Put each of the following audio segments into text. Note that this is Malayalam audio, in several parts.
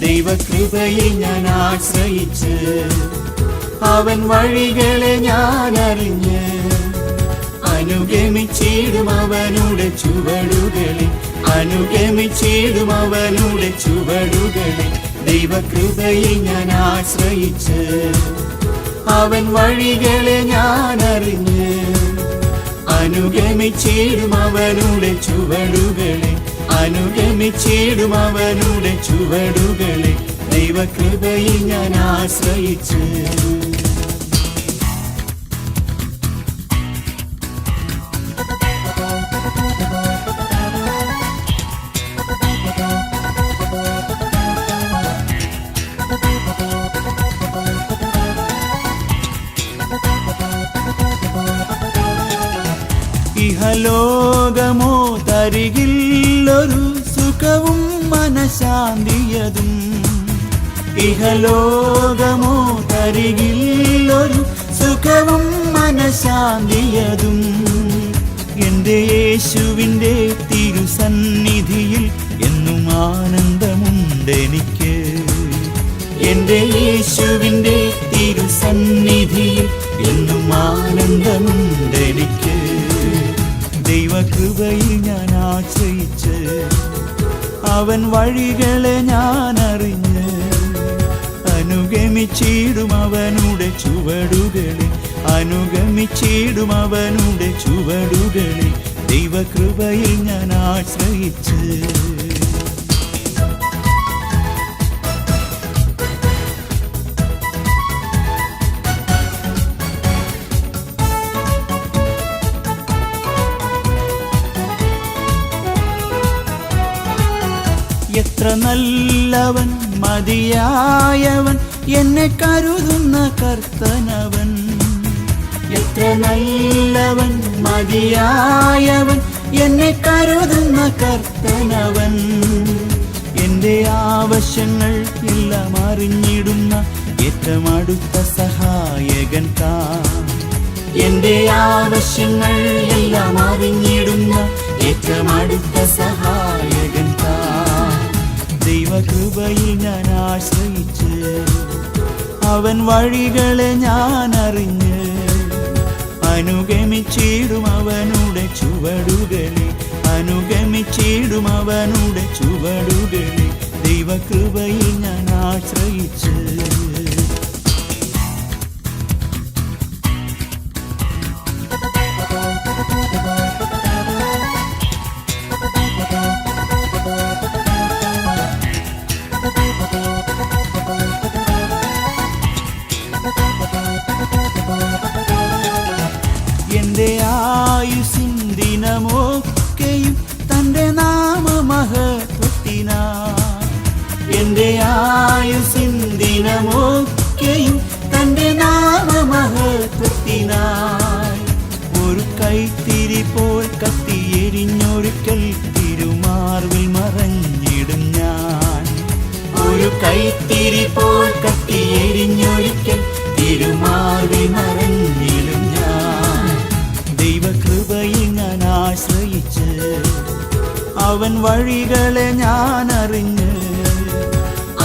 ദൈവകൃപയിൽ ഞാൻ ആശ്രയിച്ച് അവൻ വഴികളെ ഞാൻ അറിഞ്ഞ് അനുഗമിച്ചിടും അവനുടെ ചുവടുകളിൽ, അനുഗമിച്ചിടും അവനുടെ ചുവടുകളിൽ. ദൈവകൃപയിൽ ഞാൻ ആശ്രയിച്ച് അവൻ വഴികളെ ഞാൻ അറിഞ്ഞ് അനുഗമിച്ചിടും അവനുടെ ചുവടുകളിൽ, അനുഗമിച്ചിടും അവനുടെ ചുവടുകളിൽ. ദൈവകൃപയിൽ ഞാൻ ആശ്രയിച്ച് ഇഹലോകമോ തരികില്ലൊരു സുഖവും മനഃശാന്തിയതും, ഇഹലോകമോ തരികില്ലൊരു സുഖവും മനഃശാന്തിയതും. എൻ്റെ യേശുവിൻ്റെ തിരുസന്നിധിയിൽ എന്നും ആനന്ദമുണ്ടെനിക്ക്, എൻ്റെ യേശുവിൻ്റെ തിരുസന്നിധിയിൽ എന്നും ആനന്ദമുണ്ടെനിക്ക്. ദൈവകൃപയിൽ ഞാൻ ആശ്രയിച്ച് അവൻ വഴികളെ ഞാൻ അറിഞ്ഞ് അനുഗമിച്ചിടും അവനുടെ ചുവടുകളിൽ, അനുഗമിച്ചിടും അവനുടെ ചുവടുകളിൽ. ദൈവകൃപയിൽ ഞാൻ ആശ്രയിച്ച് എത്ര നല്ലവൻ മതിയായവൻ എന്നെ കരുതുന്ന കർത്തനവൻ, എത്ര നല്ലവൻ മതിയായവൻ എന്നെ കരുതുന്ന കർത്തനവൻ. എൻ്റെ ആവശ്യങ്ങൾ എല്ലാം അറിഞ്ഞിടുന്ന ഏറ്റവും അടുത്ത സഹായകൻ താൻ, എൻ്റെ ആവശ്യങ്ങൾ എല്ലാം അറിഞ്ഞിടുന്ന ഏറ്റവും അടുത്ത സഹായകൻ താൻ. ദൈവകൃപയിൽ ഞാൻ ആശ്രയിച്ച് അവൻ വഴികളെ ഞാൻ അറിഞ്ഞ് അനുഗമിച്ചിടും അവനുടെ ചുവടുകളിൽ, അനുഗമിച്ചിടും അവനുടെ ചുവടുകളിൽ. ദൈവകൃപയിൽ ഞാൻ ആശ്രയിച്ച് എൻ്റെ ആയുസ്സിൻ ദിനമൊക്കെയും തൻ്റെ നാമമഹത്വത്തിനായി, എൻ്റെ ആയുസ്സിൻ ദിനമൊക്കെയും തൻ്റെ നാമമഹത്വത്തിനായി. ഒരു കൈത്തിരി പോൽ കത്തിയെരിഞ്ഞൊരിക്കൽ തിരുമാർവിൽ മറഞ്ഞിടും ഞാൻ, ഒരു കൈത്തിരി പോൽ കത്തിയെരിഞ്ഞൊരിക്കൽ തിരുമാർവിൽ മറഞ്ഞിടും ഞാൻ. ദൈവകൃപയിൽ ഞാൻ ആശ്രയിച്ച് അവൻ വഴികളെ ഞാൻ അറിഞ്ഞ്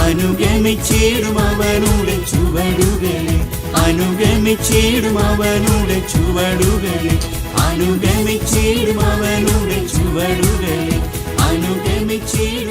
അനുഗമിച്ചിടും അവനുടെ ചുവടുകളിൽ, അനുഗമിച്ചിടും അവനുടെ ചുവടുകളിൽ, അനുഗമിച്ചിടും അവനുടെ ചുവടുകളിൽ, അനുഗമിച്ചിടും